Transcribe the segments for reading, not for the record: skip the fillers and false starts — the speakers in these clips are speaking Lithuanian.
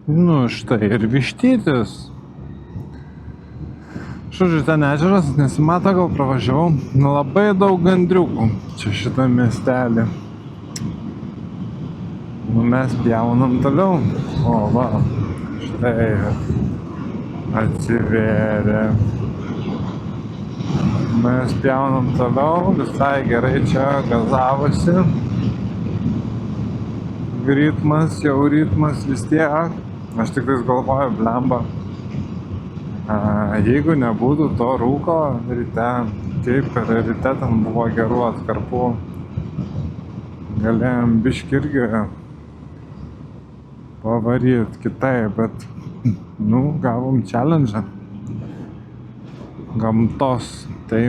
Nu, štai ir Vištytis. Žodžiu, ten ežeras, nesimato, gal pravažiavau. Labai daug gandriukų čia šitą miestelį. Nu, mes pjaunam toliau. O, va, štai atsivėrė. Mes pjaunam toliau, visai gerai čia gazavosi. Ritmas, jau ritmas vis tiek. Aš tikrais galvoju, blemba. Jeigu nebūtų to rūko ryte, kaip ir ryte ten buvo gerų atkarpų, galėjom biškį irgi pavaryt kitaip, bet, nu, gavom challenge gamtos. Tai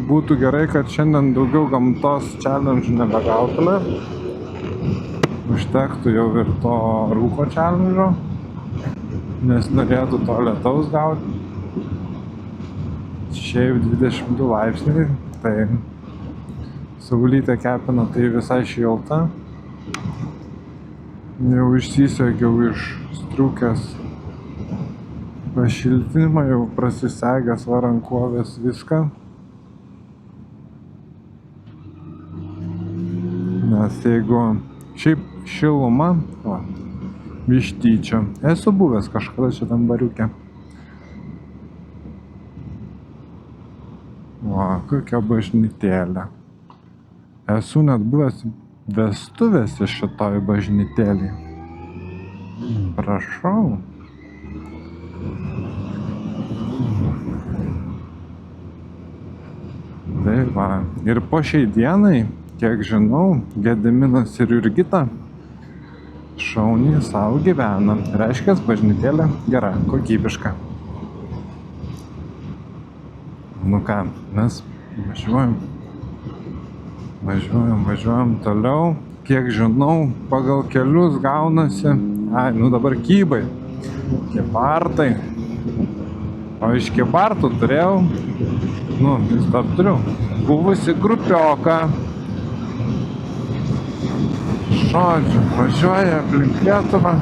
būtų gerai, kad šiandien daugiau gamtos challenge nebegautume. Užtektų jau ir to rūko challenge, nes norėtų to lietaus gauti. Šiaip 22 laipsniai, tai saulytė kepina, tai visai šilta. Jau išsisegiau iš striukės pašiltinimą, jau prasisegęs varankovės viską. Nes jeigu šiaip šiluma, va, Vištyčio. Esu buvęs kažkada šitam bariuke. Va, kokia bažnytėlė. Esu net buvęs vestuvėse šitoj bažnytėlį. Prašau. Tai va, ir po šiai dienai, kiek žinau, Gediminas ir Jurgita šauniai savo gyvena. Reiškia, bažnytėlė gera, kokybiška. Nu ką, mes važiuojam toliau. Kiek žinau, pagal kelius gaunasi. Nu dabar kybai. Kybartai. O iš kybartų turėjau, nu, vis dar turiu, buvusi grupioką. Žodžiu, važiuoja aplink Lietuvą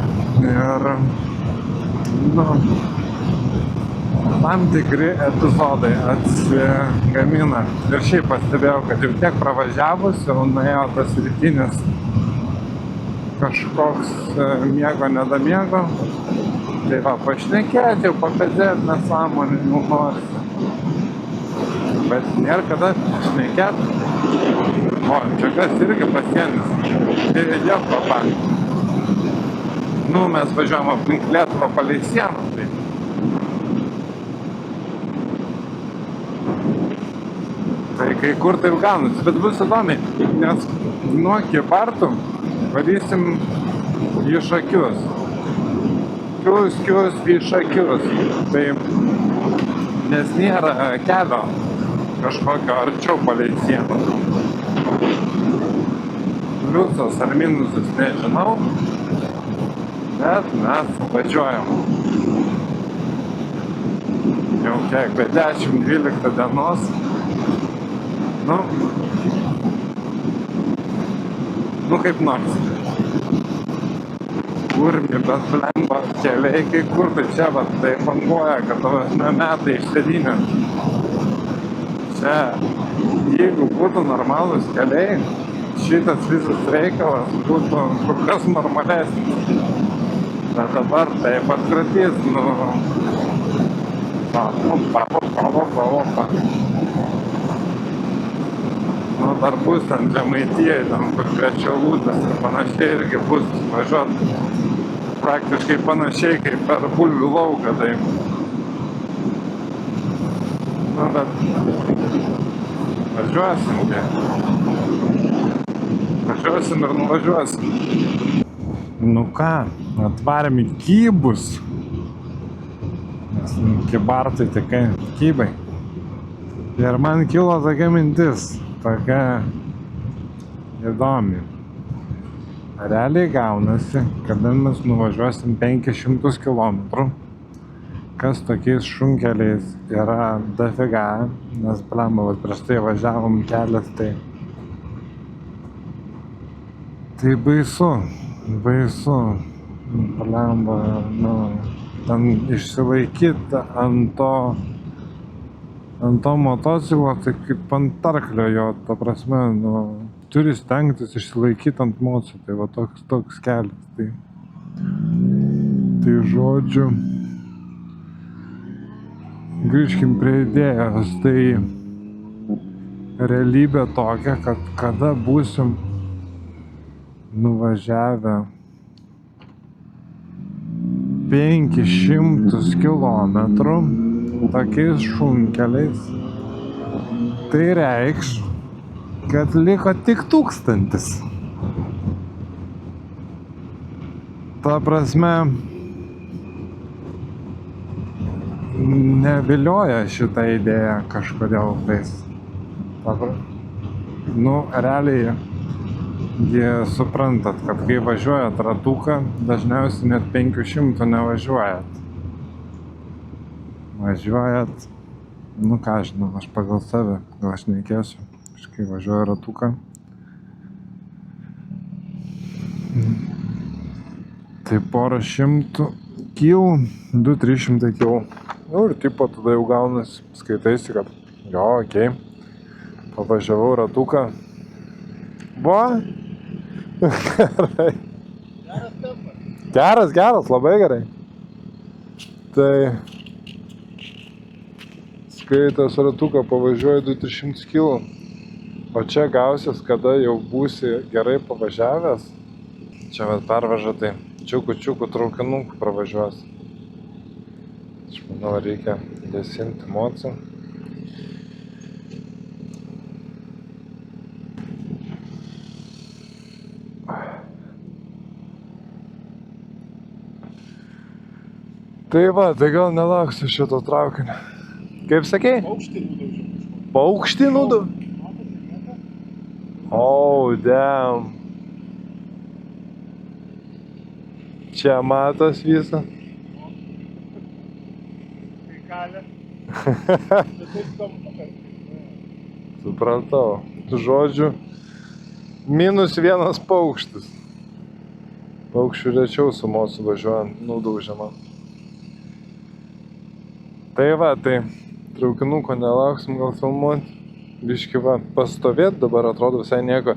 ir, nu, tam tikri epizodai atsigamina. Ir šiaip pastebėjau, kad jau tiek pravažiavus, jau nuėjo tas rytinis kažkoks miego nedamiego. Tai va, pašnekėti, jau papėdėti nesąmonį, nu norisi. Bet nėra kada šnekėti. O, čia kas irgi pasienis. Tai jie papa. Nu, mes važiuojam aplink Lietuvą palei sieną. Tai kai kur taip gaunasi, bet bus įdomiai, nes nuo Kybartų varysim į Šakius. Kius į Šakius. Tai, nes nėra kelio kažkokio arčiau palei sieną. Pliusas ar minusus nežinau, bet mes važiuojam. Jau kiek, be 10-12 dienos. Nu kaip nors. Kurmi, bet blemba keliai, kai kur tai čia, bet tai banguoja, kad metai išsėdynė. Čia, jeigu būtų normalūs keliai, šitas visas reikalas būtų kur kas normalesnis. Bet dabar taip atkratys, Nu, dar bus ten Žemaitijai, ten kur Krečio Lūtas ir panašiai irgi bus važiuot praktiškai panašiai kaip per bulvių lauką, tai. Nu, bet važiuosim, važiuosim ir nuvažiuosim. Nu ką, atvarėm į Kybus. Nes Kybartai tikai Kybai. Ir man kilo tokia mintis. Tokia įdomi. Realiai gaunasi, kada mes nuvažiuosim 500 km, kas tokiais šunkeliais yra dafiga, nes blemba, prieš tai važiavom kelias, tai baisu. Palemba, nu, ten išsilaikyti ant to motociklo, tai kaip ant arklio jo, ta prasme, nu, turi stengtis išsilaikyti ant moco, tai va toks kelias. Tai žodžiu, grįžkim prie idėjos, tai realybė tokia, kad kada būsim nuvažiavę 500 kilometrų tokiais šunkeliais, tai reikš, kad liko tik 1000. Ta prasme, nevilioja šitą idėją kažkodėl tais. Nu, realiai, jie suprantat, kad kai važiuojat ratuką, dažniausiai net 500 nevažiuojat. Važiuojat, nu ką žinau, aš pagal save, gal aš neikėsiu, kai važiuoju ratuką. Tai porą šimtų kilų, 200-300 kilų. Nu ir tipo tada jau gaunas, skaitaisi, kad jo, okei, pavažiavau ratuką. Buvo? Gerai. Geras, labai gerai. Tai skaitas ratuką pavažiuoju 200-300 kilų. O čia gausis, kada jau būsi gerai pavažiavęs. Čia vat pervaža, tai čiukų traukinukų pravažiuos. Aš manau, reikia gesinti mocą. Tai va, tai gal nelauksiu šito traukinio. Kaip sakei? Paukštį nudaužė. Oh, damn. Čia matos visą. Suprantau. Žodžiu, -1 paukštis. Paukščių rečiau su mocu važiuojant nudaužiama. Tai va, tai traukinuko nelauksim gal filmuoti. Biški va, pastovėt dabar atrodo visai nieko.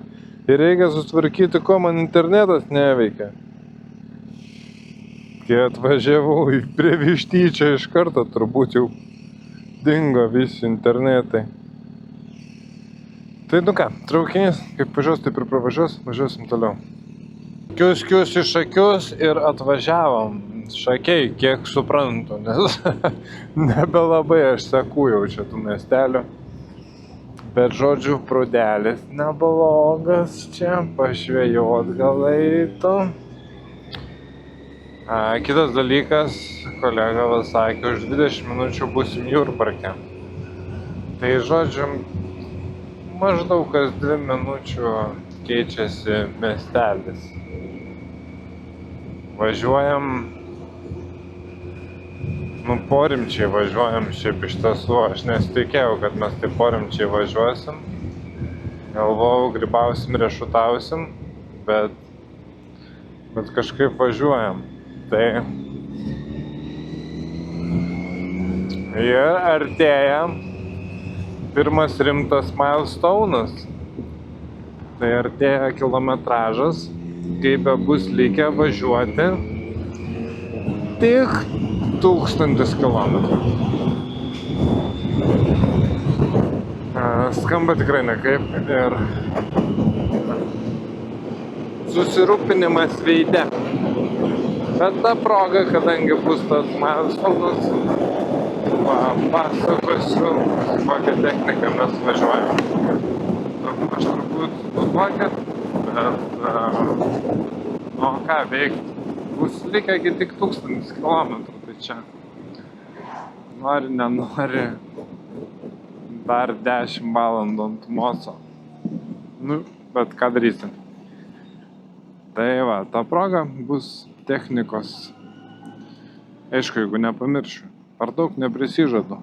Ir reikia sutvarkyti, ko man internetas neveikia. Kai atvažiavau prie Vištyčio iš karto, turbūt jau dingo visi internetai. Tai nu ką, traukinys, kaip važiuos, taip ir pravažiuos, važiuosim toliau. Kius į šakius ir atvažiavom. Šakiai, kiek suprantu, nes nebelabai aš seku jau čia tų miestelių. Bet žodžiu, prūdelis neblogas čia, pašvejot gal eitų. Kitas dalykas, kolega vas sakė, už 20 minučių būsim Jurbarke. Tai žodžiu, maždaug kas 2 minučių keičiasi miestelis. Važiuojam, nu porimčiai važiuojam šiaip iš tiesų, aš nesitikėjau, kad mes taip porimčiai važiuosim. Galvojau, grybausim, riešutausim, bet kažkaip važiuojam. Tai ir artėja pirmas rimtas milestone'as. Tai artėja kilometražas, kaip bus likę važiuoti tik 1000 kilometrų. Skamba tikrai nekaip ir susirūpinimas veide. Bet ta proga, kadangi bus tas milestone'as, pasakosiu, kokią techniką mes važiuojam. Aš turbūt nutuokėt, bet nu ką veikti. Bus likę tik 1000 kilometrų, tai čia nori, nenori dar 10 valandų ant moco. Nu, bet ką darysim. Tai va, ta proga bus technikos. Aišku, jeigu nepamiršiu. Per daug neprisižadu.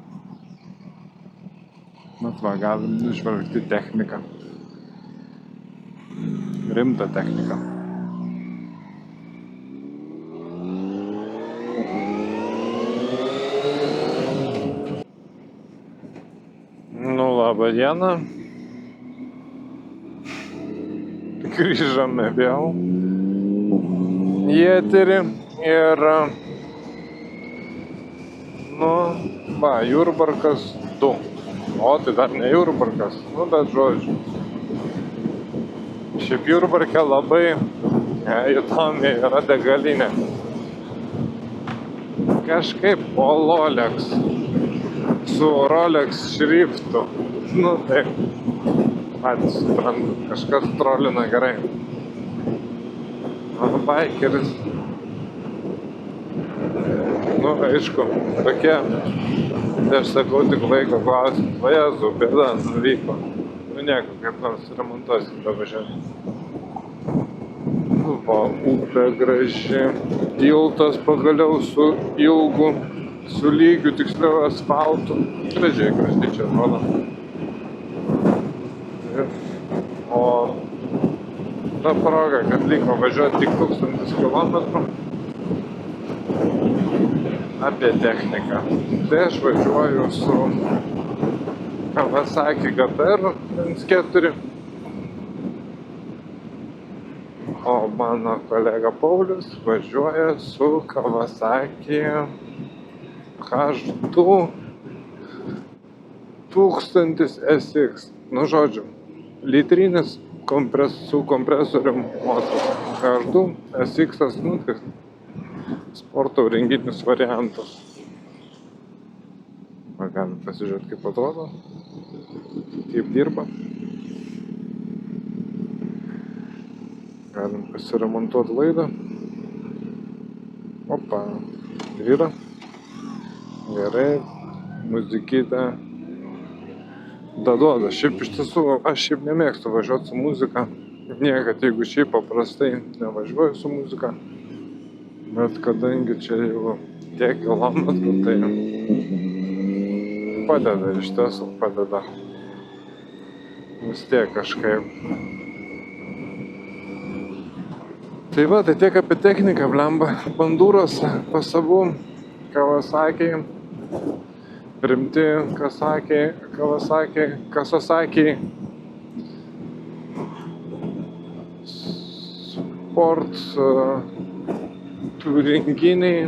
Bet va, galim išvelgti techniką. Rimtą techniką. Labą dieną. Grįžome vėl į eterį ir, Jurbarkas 2. O, tai dar ne Jurbarkas, bet žodžiu. Šiaip Jurbarke labai įdomi yra degalinė. Kažkaip Rolex su Rolex šriftu. Tai patys suprantu, kažkas trolina gerai. Bikeris. Aišku, tokie, tai aš sakau, tik laiko klausimas. Vajezu, bėda nuvyko. Nieko, kaip nors remontuosim davažiavimą. Upė graži. Tiltas pagaliau su ilgu, su lygiu, tiksliau asfaltu. Gražiai čia atrodo. O ta proga, kad liko važiuoti tik 1000 kilometrų apie techniką. Tai aš važiuoju su Kawasaki GTR 4. O mano kolega Paulius važiuoja su Kawasaki H2 1000 SX. Žodžiu, litrinis su kompresorium motorius. H2 SX, tai sporto renginis variantas. Galim pasižiūrėti, kaip atrodo, kaip dirba. Galim pasiremontuoti laidą. Opa, yra. Gerai, muzikytę. Duoda. Šiaip iš tiesų, aš šiaip nemėgstu važiuoti su muzika. Niekad, jeigu šiaip paprastai nevažiuoju su muzika. Bet kadangi čia jau tiek kilometrų, tai padeda, iš tiesų padeda. Vis tiek kažkaip. Tai tai tiek apie techniką, blemba. Bandūros pasavų, Kawasaki, rimti Kawasaki sport turinginiai.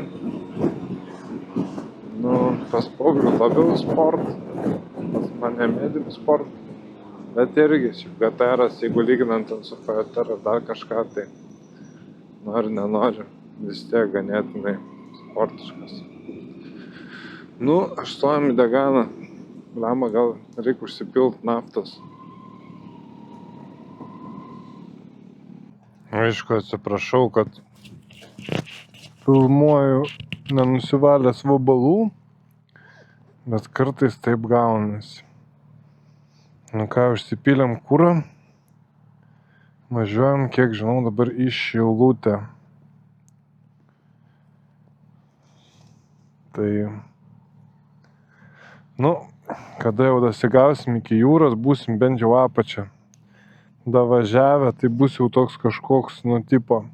Pas Paulių labiau sport, pas mane medium sport. Bet irgi šiaip GTR-as, jeigu lyginant su FTR dar kažką, tai nenori, vis tiek ganėtinai sportiškas. 8 deganą. Blemba, gal reikia užsipilt naftos. Aišku, atsiprašau, kad filmuoju nenusivalęs vabalų, bet kartais taip gaunasi. Užsipylėm kurą. Važiuojam, kiek žinau, dabar į Šilutę. Tai kada jau dasigausim iki jūros, būsim bent jau apačią davažiavę, tai bus jau toks kažkoks, tipo,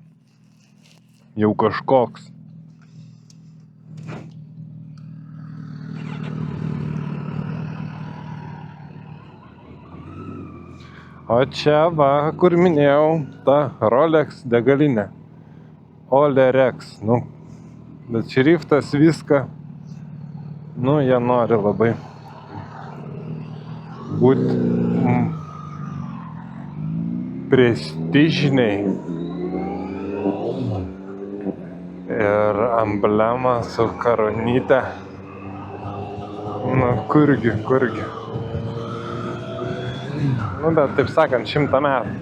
jau kažkoks. O čia kur minėjau, ta Rolex degalinė. Olerex, bet šriftas viską, jie nori labai būti prestižiniai. Ir emblema su karonyte. Kurgi. Bet taip sakant, 100 metų.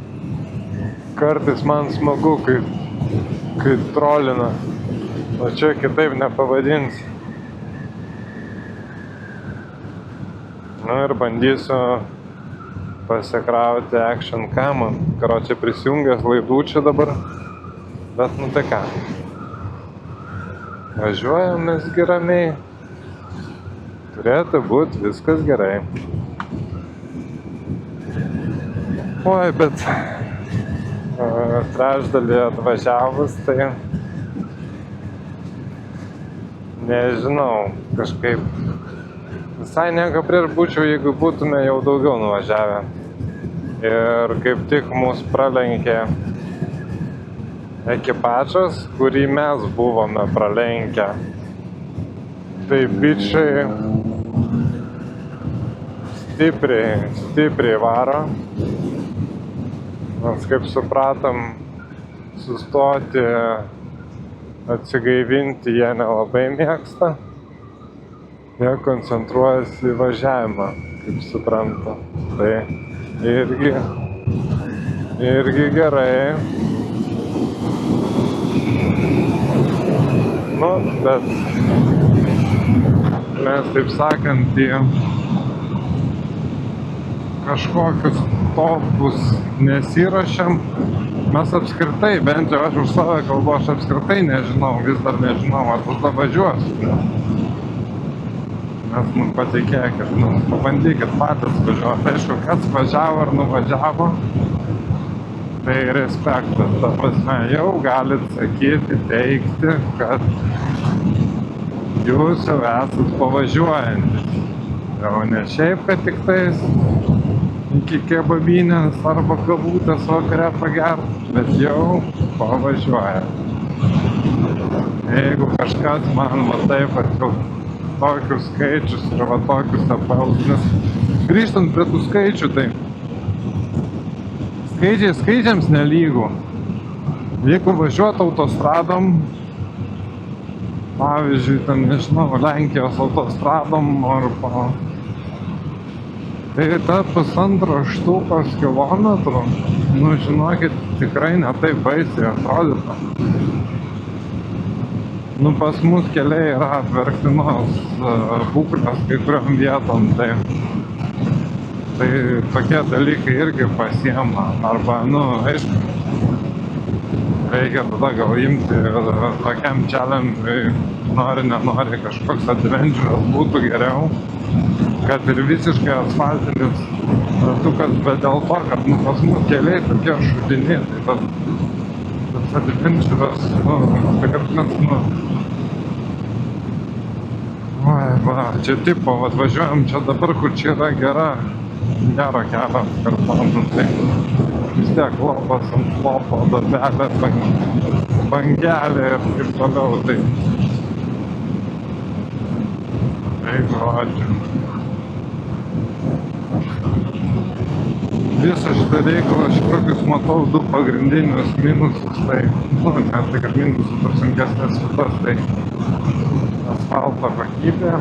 Kartais man smagu, kai trolina. O čia kitaip nepavadinsi. Ir bandysiu pasikrauti action camą. Karočią prisijungęs laidų čia dabar. Bet tai ką. Važiuojam mes ramiai. Turėtų būti viskas gerai. Oi, bet trečdalį atvažiavus, tai nežinau, kažkaip Visai nieko prieš būčiau, jeigu būtume jau daugiau nuvažiavę. Ir kaip tik mus pralenkė ekipažas, kurį mes buvome pralenkę. Tai bičiai stipriai varo. Nors kaip supratom, sustoti, atsigaivinti jie nelabai mėgsta. Jie koncentruojasi į važiavimą, kaip supranta. Tai irgi gerai. Nu, bet mes, taip sakant, į kažkokius topus nesirašėm. Mes apskritai, bent jau aš už save kalbu, aš apskritai nežinau, vis dar nežinau, ar tada važiuosiu. Nes, patikėkit, pabandykit patys važiuoti. Aišku, kas važiavo ar nuvažiavo, tai respektas. Ta prasme, jau galit sakyti, teikti, kad jūs jau esat pavažiuojantis. Jau ne šiaip, kad tik tais iki kebabinės arba kavutės vakare pagert, bet jau pavažiuoja. Jeigu kažkas man va taip jau tokius skaičius ir va tokius apels, nes grįžtant prie tų skaičių, tai skaičiams nelygų. Jeigu važiuot autostradom, pavyzdžiui, ten, nežinau, Lenkijos autostradom arba tai ta 1,5 štukos kilometrų, žinokit, tikrai ne taip baisiai atrodytų. Pas mus keliai yra apverktinos būklės kai kuriom vietom, tai tokie dalykai irgi pasiema. Arba, aišku, reikia tada gal imti tokiam challenge, nenori kažkoks adventuras būtų geriau, kad ir visiškai asfaltinis ratukas, bet dėl to, kad pas mus keliai tokie šudiniai, tai tas adventuras, čia tipo, važiuojam čia dabar, kur čia yra gero kelio kartonų, tai vis tiek lopas ant lopo, duobelė, bangelė ir taip toliau, tai žodžiu. Visą šitą reikalą aš tokius matau du pagrindinius minusus, tai, net tai kad minusus per sunkesnės vietas, tai asfalto kokybė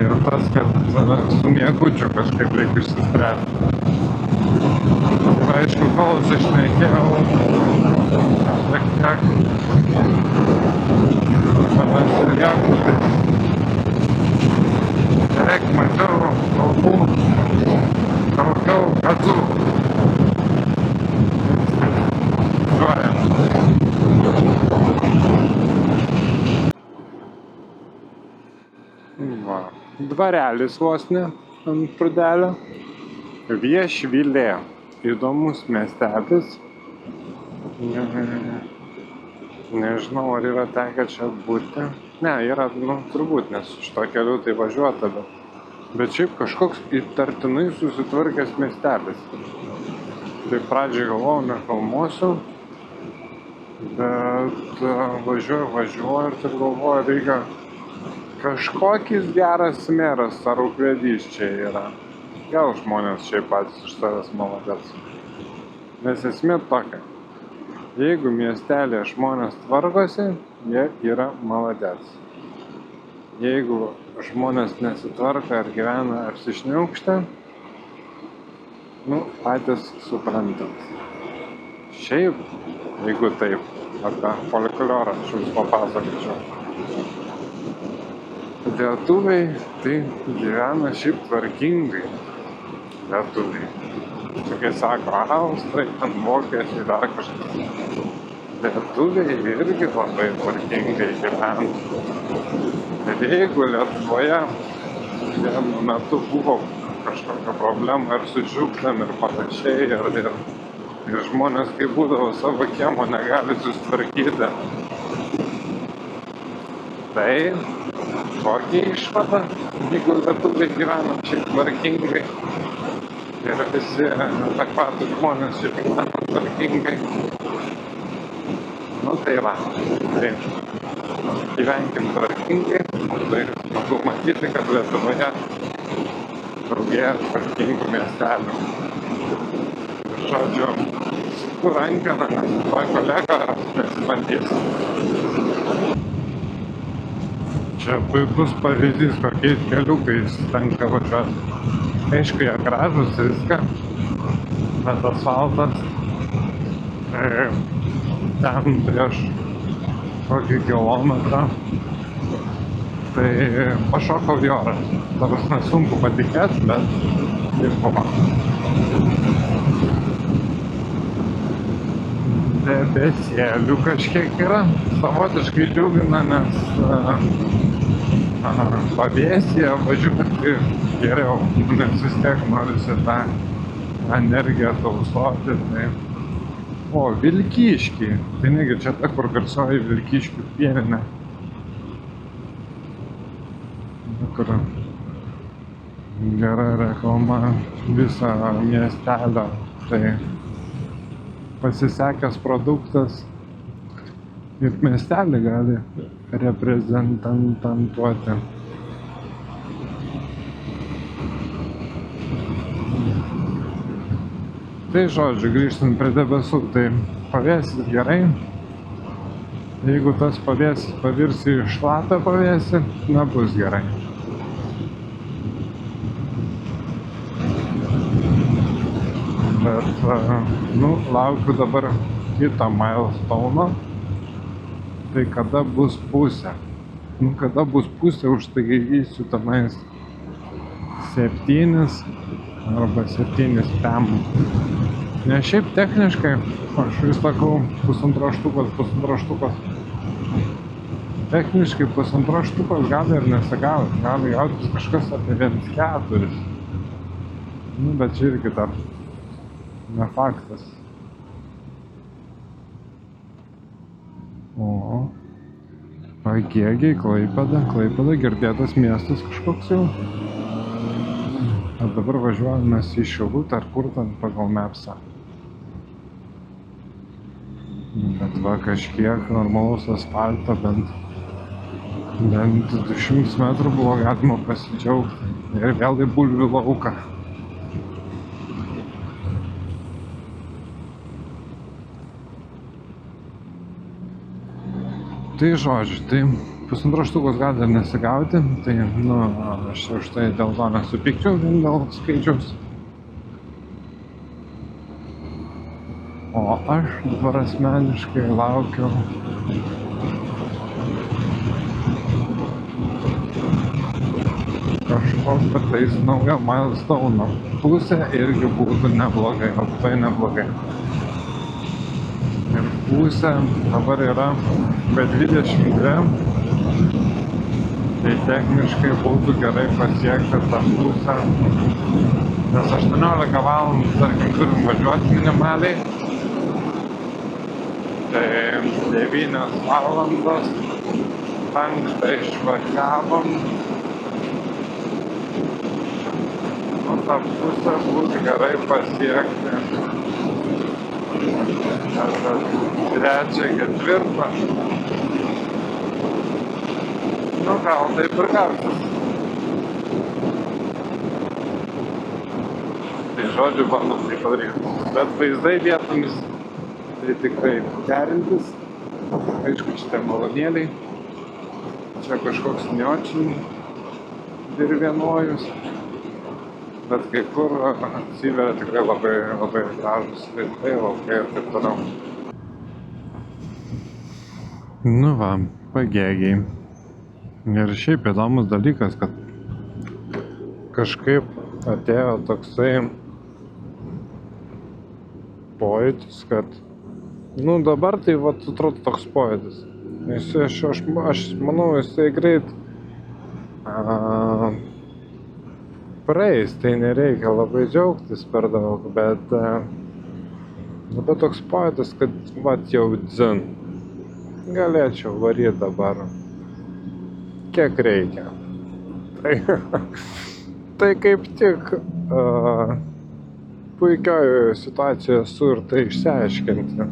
ir tas, kad su miegučiu kažkaip reikia išsispręsti. Ir aišku, kol aš šnekėjau, šiek tiek atsiriekų, tai beveik mažiau kalbų, daugiau gazų. Dvarelis vos ne ant prūdelio. Viešvilė. Įdomus miestelis. Nežinau, ar yra tekę čia būti. Ne, yra, turbūt, nes šito keliu tai važiuota, bet šiaip kažkoks įtartinai susitvarkęs miestelis. Tai pradžiai galvojau, nefilmuosiu, bet važiuoju ir taip galvoju, reikia kažkokis geras meras ar ūkvedys čia yra. Gal žmonės šiaip patys iš savęs maladės. Nes esmė tokia. Jeigu miestelėje žmonės tvarkosi, jie yra maladės. Jeigu žmonės nesitvarko ir gyvena apsišniaukštę, patys suprantat. Šiaip, jeigu taip, apie folklorą aš jums papasakočiau. Lietuviai tai gyvena šiaip tvarkingai. Lietuviai. Čia kai sako, austrai, ten vokiečiai, dar kažkas. Lietuviai irgi labai tvarkingai gyvena. Ir jeigu Lietuvoje vienu metu buvo kažkokia problema ir su šiukšlėm ir panašiai, ir žmonės, kai būdavo savo kiemo, negali susitvarkyti, Tai kokia išvada, jeigu lietuviai gyvena šiaip tvarkingai ir visi adekvatūs žmonės šiaip gyvena tvarkingai. Nu tai va, tai gyvenkim tvarkingai, tai smagu matyti, kad Lietuvoje daugėja tvarkingų miestelių. Žodžiu, su rankena, tuoj kolega nesibandys. Čia puikus pavyzdys, kokiais keliukais tenka važiuoti. Aišku, jie gražus viską, bet asfaltas ten prieš kokį kilometrą tai pašokau į orą. Dabar nesunku patikėti, bet taip buvo. Debesėlių kažkiek yra, savotiškai džiugina, nes pavėsyje važiuoti geriau, nes vis tiek norisi tą energiją tausoti. Tai... O, Vilkyškiai, tai negi čia ta, kur garsioji Vilkyškių pieninė, kur gera reklama viso miestelio, tai pasisekęs produktas ir miestelį gali reprezentantuoti. Tai žodžiu, grįžtant prie debesų, tai pavėsis gerai. Jeigu tas pavėsis pavirs į šlapią pavėsį, nebus gerai. Bet, laukiu dabar kito milestone'o. Tai kada bus pusė? Kada bus pusė, už tai įvysiu tenais 7 arba 7 pem. Ne šiaip techniškai, aš vis sakau pusantros štukos. Techniškai pusantros štukos gali ir nesigauti, gali gautis kažkas apie 1,4. Bet čia irgi dar ne faktas. O, Pagėgiai, Klaipėda, girdėtas miestas kažkoks jau. O dabar važiuojame į Šilutę ar kur ten pagal Mapsą. Bet va, kažkiek normalaus asfalto, bent 200 metrų buvo galima pasidžiaugti. Ir vėl į bulvių lauką. Tai žodžiu, tai pusantros štukos gali ir nesigauti, tai, aš už tai dėl to nesupykčiau, dėl skaičiaus. O aš dabar asmeniškai laukiu kažkokio tais naujo milestone'o. Pusė irgi būtų neblogai, labai neblogai. Ir pusė dabar yra be 22, tai techniškai būtų gerai pasiekti tą pusę, nes 18 valandų, tarkim, turim važiuoti minimaliai, tai 9 valandos, 5 išvažiavom, tą pusę būtų gerai pasiekti. Trečią, ketvirtą. Gal taip ir gausis. Tai žodžiu, bandom tai padaryti. Bet vaizdai vietomis tai tikrai gerintis. Aišku, šitie malonėliai. Čia kažkoks niočiai dirvienojus. Bet kai kur atsiveria tikrai labai gražus vaizdai, laukai ir taip toliau. Va, Pagėgiai. Ir šiaip įdomus dalykas, kad kažkaip atėjo toksai pojūtis, kad dabar tai atrodo toks pojūtis. Aš manau, jisai greit praeis, tai nereikia labai džiaugtis per daug, bet toks pojūtis, kad jau dzin, galėčiau varyti dabar. kiek reikia. Tai kaip tik puikioje situacijoje esu ir tai išsiaiškinti,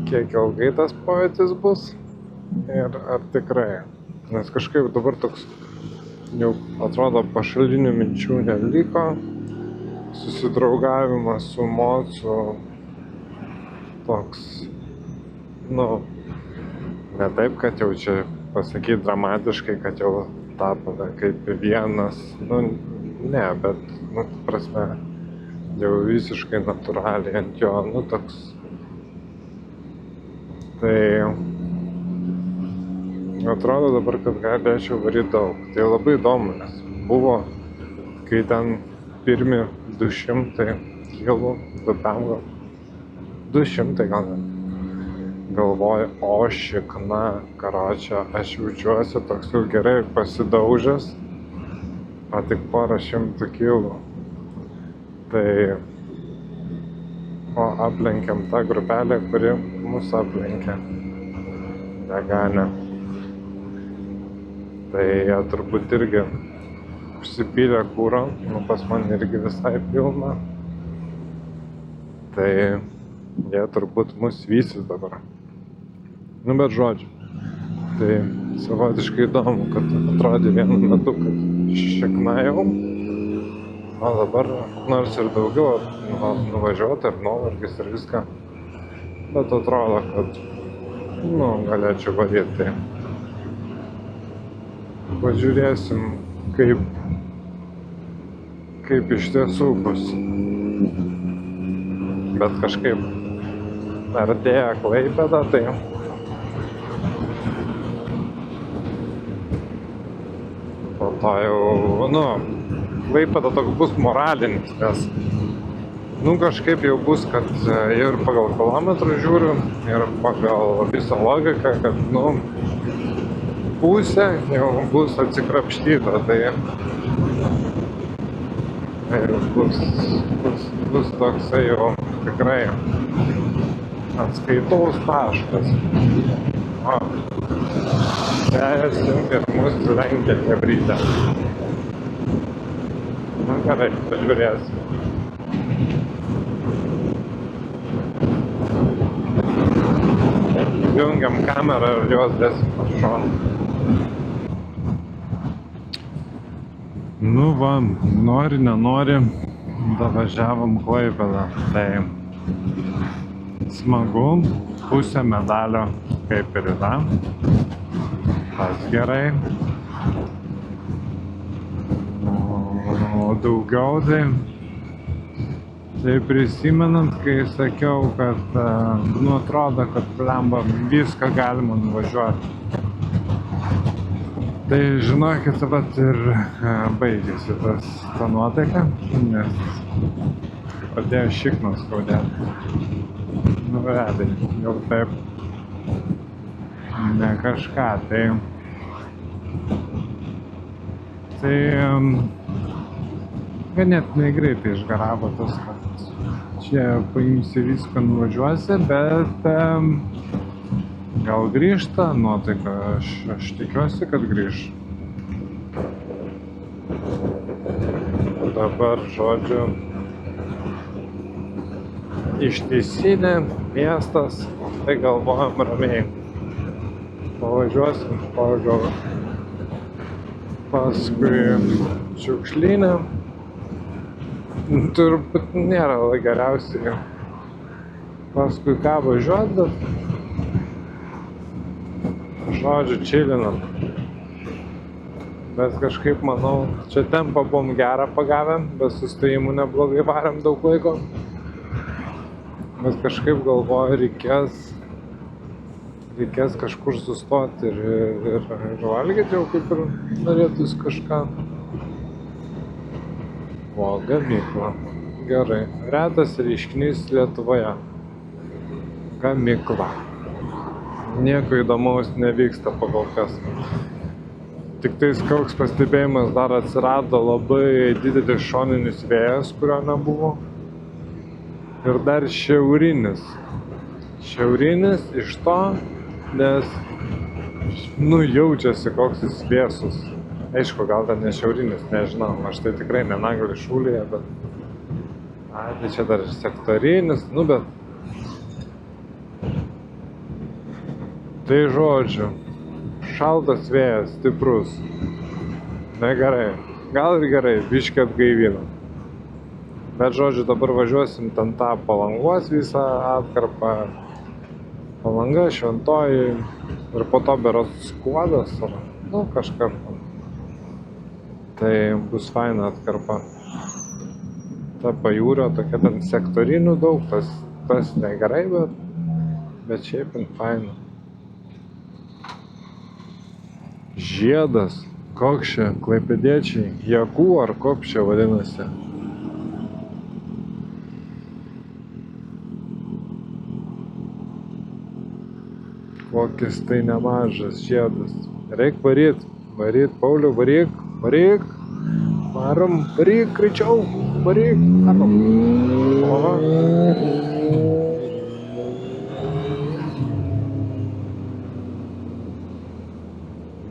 kiek ilgai tas pojūtis bus ir ar tikrai. Nes kažkaip dabar toks jau atrodo pašalinių minčių neliko, susidraugavimas su mocu toks, ne taip, kad jau čia pasakyti dramatiškai, kad jau tapome kaip vienas, ne, bet, prasme, jau visiškai natūraliai ant jo, toks. Tai atrodo dabar, kad galėčiau varyti daug. Tai labai įdomu, nes buvo, kai ten pirmi 200 kilų, 200 gal net. Galvoju, o šikna, karočią, aš jaučiuosi toks jau gerai pasidaužęs, o tik porą 100 kilų. Tai, o aplenkėm tą grupelę, kuri mus aplenkė, veganė. Tai jie turbūt irgi užsipylė kūro, pas man irgi visai pilna. Tai jie turbūt mus vysis dabar. Bet žodžiu, tai savotiškai įdomu, kad atrodė vienu metu, kad šiknajau, o dabar nors ir daugiau nuvažiuoti ir nuovargis ir viską, bet atrodo, kad galėčiau varyti. Tai pažiūrėsim, kaip iš tiesų bus. Bet kažkaip artėja Klaipėda, tai po to jau, Klaipėda toks bus moralinis, nes kažkaip jau bus, kad ir pagal kilometrų žiūriu, ir pagal visą logiką, kad pusė jau bus atsikrapštyta, tai bus toksai jau tikrai atskaitos taškas. Tęsim ir mus lenkia Chebrytė. Gerai, pažiūrėsim. Jungiam kamerą ir jos dėsim pašon. Nori, nenori, davažiavom Klaipėdą. Tai smagu, pusė medalio kaip ir yra. Tas gerai. O daugiau tai prisimenant, kai sakiau, kad atrodo, kad blemba viską galima nuvažiuoti. Tai žinokit, vat ir baigėsi ta nuotaika, nes pradėjo šiknos skaudėti. Realiai, jau taip ne kažką, tai ganėtinai greitai išgaravo tas, kad čia paimsi viską nuvažiuosi, bet gal grįžta nuotaika, aš tikiuosi, kad grįž. Dabar, žodžiu, ištisinė miestas, tai galvojam ramiai. Pavažiuosim, paskui šiukšlynę. Turbūt nėra geriausiai paskui ką važiuot, bet žodžiu, čilinam. Bet kažkaip, manau, čia tempą buvom gerą pagavę, be sustojimų neblogai varėm daug laiko. Bet kažkaip galvoju, reikės kažkur sustoti ir valgyti jau kaip ir norėtus kažką. O, gamykla. Gerai. Retas reiškinys Lietuvoje. Gamykla. Nieko įdomaus nevyksta pagal kas. Tik tais koks pastebėjimas dar atsirado labai didelis šoninis vėjas, kurio nebuvo. Ir dar šiaurinis. Šiaurinis iš to, nes Nu, jaučiasi koks jis vėsus. Aišku, gal ten ne šiaurinis, nežinau, aš tai tikrai nenagaliu šūlyje, bet... Tai čia dar sektorinis, nu bet... Tai žodžiu, šaltas vėjas, stiprus. Negerai, gal ir gerai, biškį atgaivino. Bet žodžiu, dabar važiuosim ten tą Palangos visą atkarpą. Palanga, Šventoji ir po to berods Skuodas, ar nu kažką. Tai bus faina atkarpa. Ta pajūrio, tokia ten sektorinių daug, tas negerai, bet šiaip faina. Žiedas, koks čia, klaipėdiečiai, Jakų ar koks čia vadinasi. Kokis tai nemažas žiedas. Reik varyt, Pauliau, varyk, varom, varyk, greičiau, varyk, varom. Oha.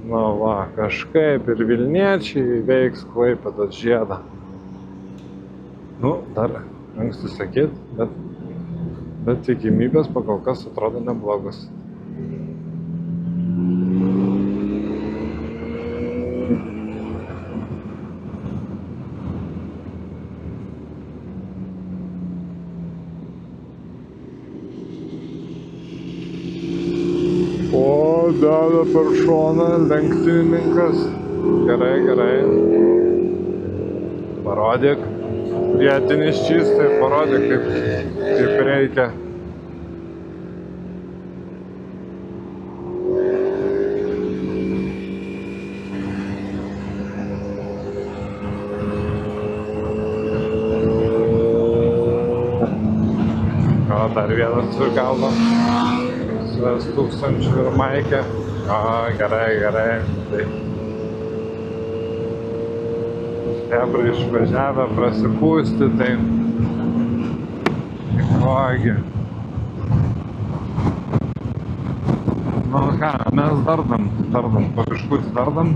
Nu va, kažkaip ir Vilniečiai veiks Klaipėdos žiedą. Nu, dar anksti sakyt, bet tikimybės pakol kas atrodo neblogos. O, deda per šoną lenktynininkas. Gerai. Parodyk. Vietinis čystai, parodyk, kaip reikia. O, dar vienas su galva. 1000 ir maikė. O, gerai. Tai hebrai išvažiavę prasipūsti, tai kogi. Nu ką, mes dardam, po biškutį dardam.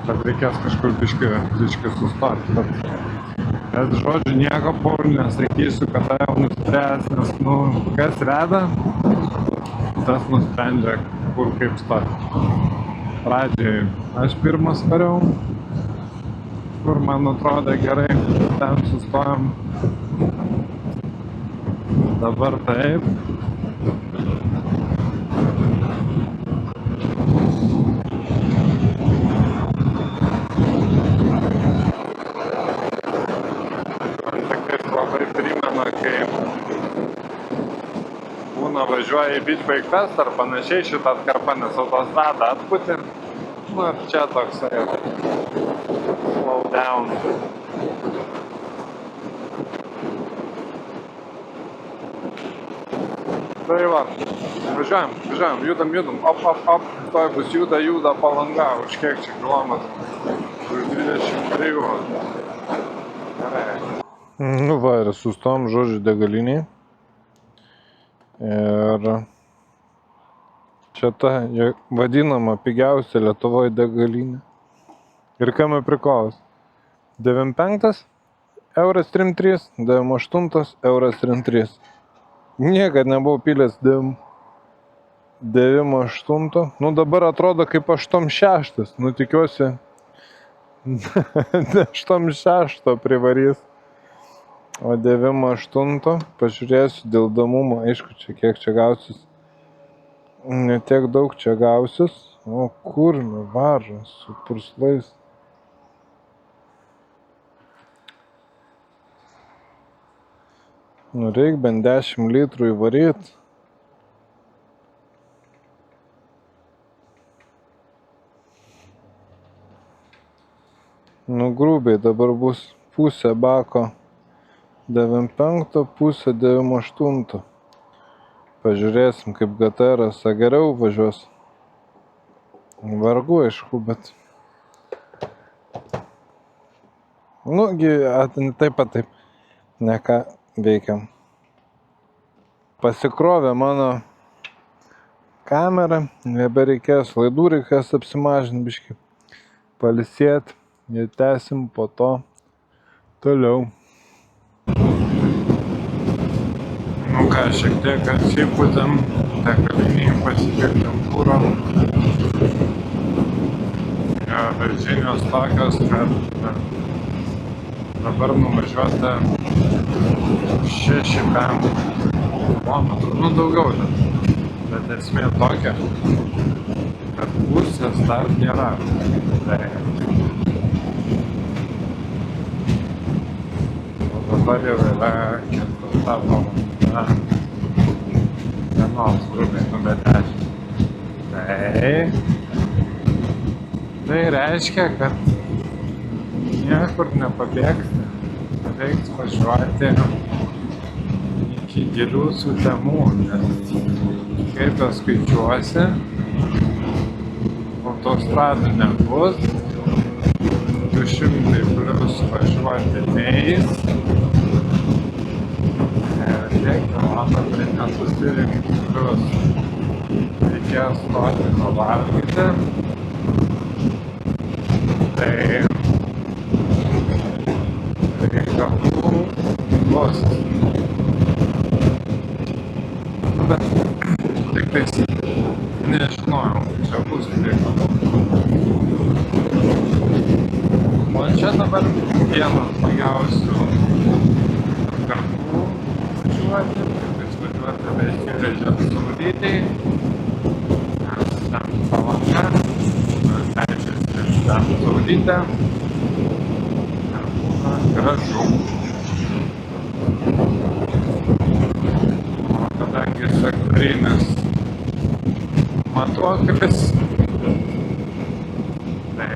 Bet reikės kažkur biškį sustoti. Bet žodžiu, nieko Pauliui nesakysiu, kada jau nuspręs, nes, nu, kas veda, tas nusprendžia, kur kaip stoti. Pradžiai aš pirmas variau, kur man atrodė gerai, ten sustojom. Dabar taip. Važiuoja į Beach Bike Fest ar panašiai šitą atkarpą, nes autostradą atputė. Nu ir čia toksai slow down. Tai va, važiuojam, judam, op, toj bus juda Palanga, už kiek čia kilometrų? Už 23. Gerai. Nu va, ir sustom, žodžiu, degaliniai. Ir čia ta vadinama pigiausia Lietuvoje degalinė. Ir kam prikolas? 95 euras 3,3, 98 euras 3,3. Niekad nebuvau pilęs 98. Nu dabar atrodo kaip 86. Nu tikiuosi 86 privarys. O 98, pažiūrėsiu dėl įdomumo, aišku, čia kiek čia gausis. Ne tiek daug čia gausis. O kur važo su purslais. Nu reik bent 10 litrų įvaryt. Nu grubiai dabar bus pusė bako 95, pusė 98. Pažiūrėsim, kaip GTR-as geriau važiuos. Vargu, aišku, bet... Nu, taip. Ne ką veikiam. Pasikrovė mano kamerą, nebereikės laidų, reikės apsimažinti biškį, pailsėti ir tęsim po to toliau. Nu ką, šiek tiek atsipūtėm, degalinėje pasipirkėm kuro. Ir žinios tokios, kad dabar nuvažiuota 6-5 kilometrų, nu daugiau, bet esmė tokia, kad pusės dar nėra. Tai dabar jau yra 4 valanda, dienos grubiai nebe 10. Tai reiškia, kad niekur nepabėgti, reiks važiuoti iki gilių sutemų, nes kaip aš skaičiuosi, autostradų nebus, 200 plius važiuoti neis, tiek kilometrų nesusirinkti, plius reikės stoti pavalgyti. Tai reikia bus. Bet tik tais nežinojau, čia bus reikalų. O čia dabar vienas smagiausių kartų važiuoti, kaip važiuoti Beskiridžio Saulytei, nes ten Palanga, leidžiasi ten Saulytę, gražu. O kadangi sektorinis matuoklis, tai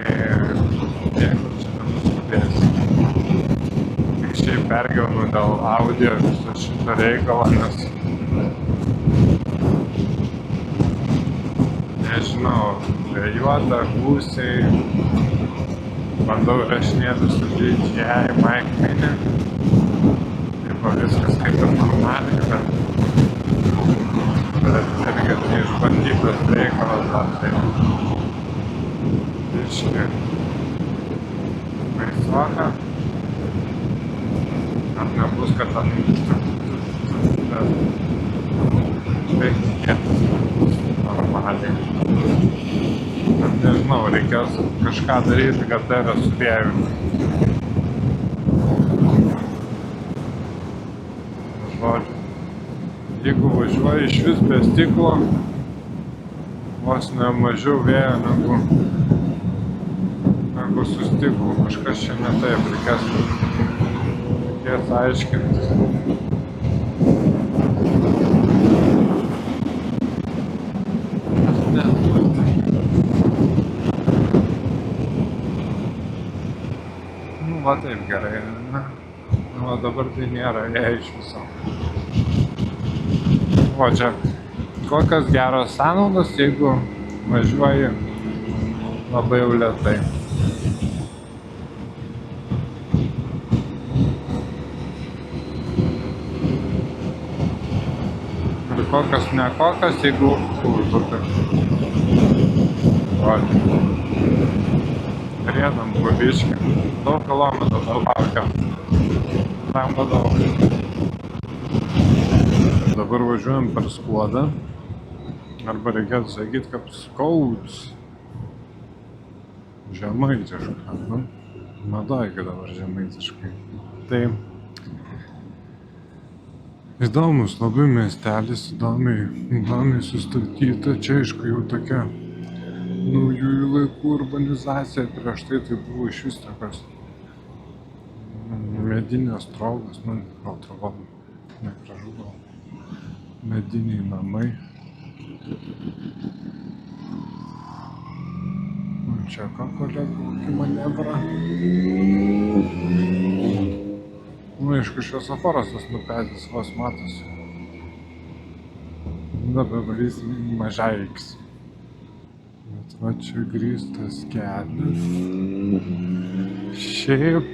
jeigu čia nenuskubėsi. Tik šiaip pergyvenu dėl audio viso šito reikalo, nes nežinau, vėjuota, gūsiai, bandau rašinėti su DJI Mic Mini, tipo viskas kaip ir normaliai, bet irgi neišbandytas reikalas dar tai biškį baisoka, ar nebus, kad ten reik tikėtis normaliai. Bet nežinau, reikės kažką daryti, kad tave suspėjau. Žodžiu, jeigu važiuoji iš vis be stiklo, vos ne mažiau vėjo negu su stiklu. Kažkas čia ne taip, reikės aiškintis. Va taip gerai, ne? O dabar tai nėra, jei iš viso. O čia kokios geros sąnaudos, jeigu važiuoji labai jau lėtai. Ir kokios nekokios, jeigu užduotai. Riedam gubiškį. Daug kilometrų dar laukia. Tam daug. Dabar važiuojam per Skuodą. Arba reikėtų sakyti, kad Skauds. Žemaitiškai. Madaikai dabar žemaitiškai. Tai įdomus labai miestelis, įdomiai sustatyta. Čia aišku jau tokia naujųjų laikų urbanizacija, prieš tai buvo iš vis tokios medinės trobos, gal trobom, negražu gal, mediniai namai. Čia ką kolega, kokį manevrą. Aišku, šviesoforas tas nupedęs, vos matosi. Dabar jis mažaiks. Va čia grįstas kelias. Šiaip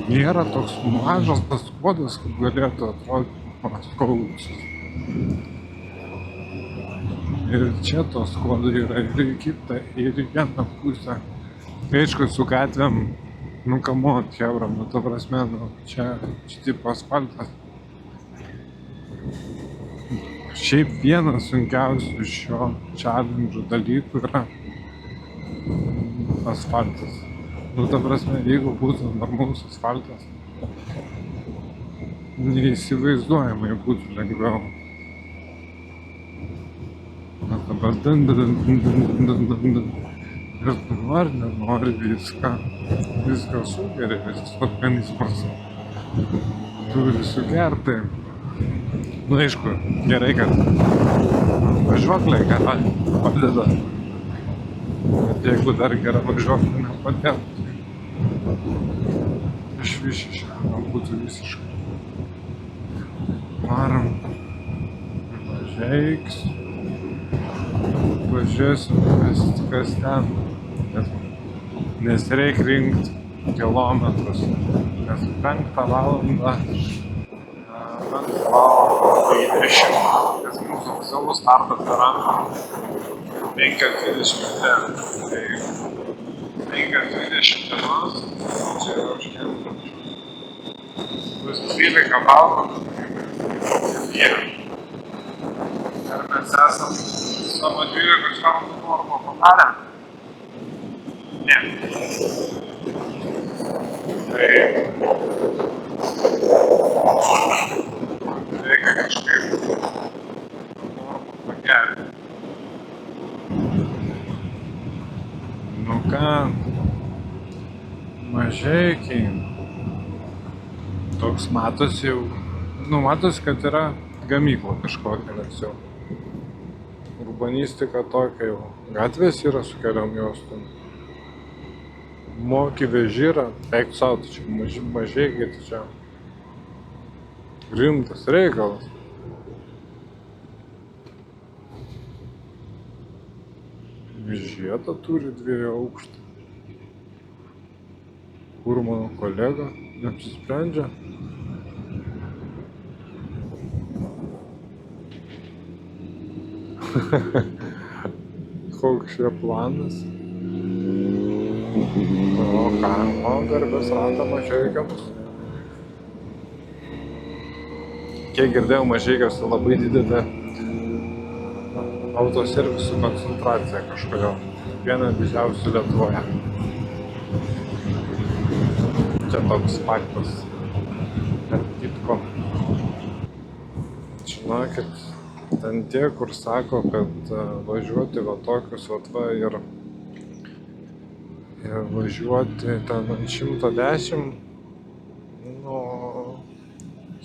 nėra toks mažas tas Skuodas, kaip galėtų atrodyti Skaudas. Ir čia tos kodai yra ir į kitą, ir į vieną pusę. Aišku, su gatvėm, nu kamot, chebra, nu ta prasme, nu čia tipo asfaltas. Šiaip vienas sunkiausių šio challenge dalykų yra asfaltas. Nu ta prasme, jeigu būtų normalus asfaltas, neįsivaizduojamai būtų lengviau. Na dabar ir nenori viską sugeria, visas organizmas turi sugerti. Nu aišku, gerai, kad važiuoklė gera padeda, bet jeigu dar gera važiuoklė nepadėtų, tai išvis būtų visiškai. Varom Mažeiks, važiuosim kas ten, nes reikia rinkt kilometrus, nes 5 valandą 20, nes mūsų oficialus startas yra 5:20, tai 5:20 dienos, čia yra už kiek, bus 12 valandų, ar mes esam savo 12 valandų normą padarę? Ne. Tai reikia kažkaip normą pagerinti. Nu ką, Mažeikiai, toks matosi jau, nu matosi, kad yra gamykla kažkokia, nes jau urbanistika tokia jau, gatvės yra su keliom juostom. Moki vežyrą, eik sau, tai čia Mažeikiai, tai čia rimtas reikalas. Žiedą turi 2 aukštų. Kur mano kolega neapsisprendžia? Koks čia planas? O ką, garbės ratą Mažeikiams. Kiek girdėjau, Mažeikiuose labai didelė autoservisų koncentracija kažkodėl. Viena didžiausių Lietuvoje. Čia toks faktas. Tarp kitko. Žinokit, ten tie, kur sako, kad važiuoti va tokius va ir važiuoti ten ant 110, nu,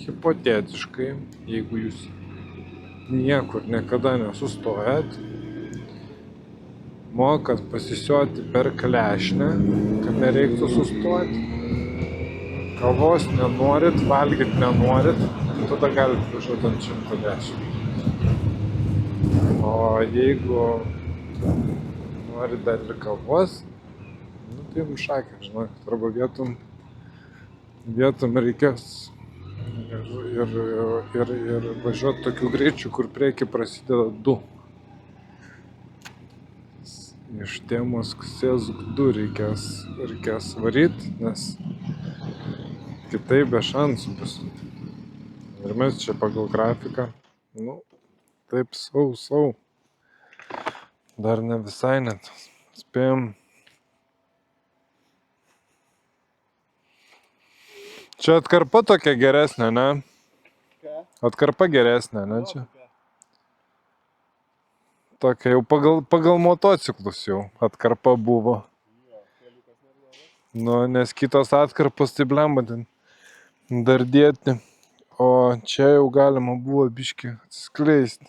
hipotetiškai, jeigu jūs niekur niekada nesustojat, mokat pasisioti per klešnę, kad nereiktų sustoti, kavos nenorit, valgyt nenorit, tada galite važiuoti ant 110. O jeigu norit dar ir kavos, nu tai jums šakė, žinokit, arba vietom reikės ir važiuoti tokiu greičiu, kur prieki prasideda 2. Iš temos Sėzuk 2 reikės varyti, nes kitaip be šansų bus. Ir mes čia pagal grafiką, nu, taip sau. Dar ne visai net spėjom. Čia atkarpa tokia geresnė, ne? Atkarpa geresnė, ne čia? Tokia jau pagal motociklus jau atkarpa buvo. Nu, nes kitos atkarpos tai blemba ten dar dėti. O čia jau galima buvo biškį atsiskleisti.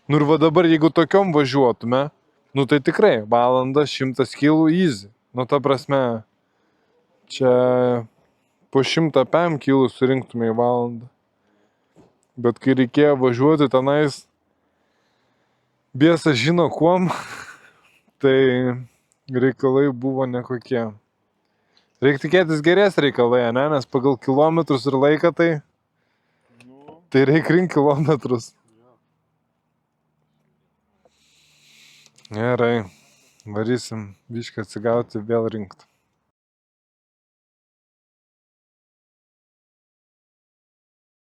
Nu ir va dabar, jeigu tokiom važiuotume, nu tai tikrai valandą 100 kilų easy. Nu ta prasme, čia po 100 pm kilų surinktume į valandą. Bet kai reikėjo važiuoti tenais, biesas žino kuom, tai reikalai buvo nekokie. Reikia tikėtis gerės reikalai, ne? Nes pagal kilometrus ir laiką tai reikia rinkti kilometrus. Gerai, varysim biškį atsigauti, vėl rinkt.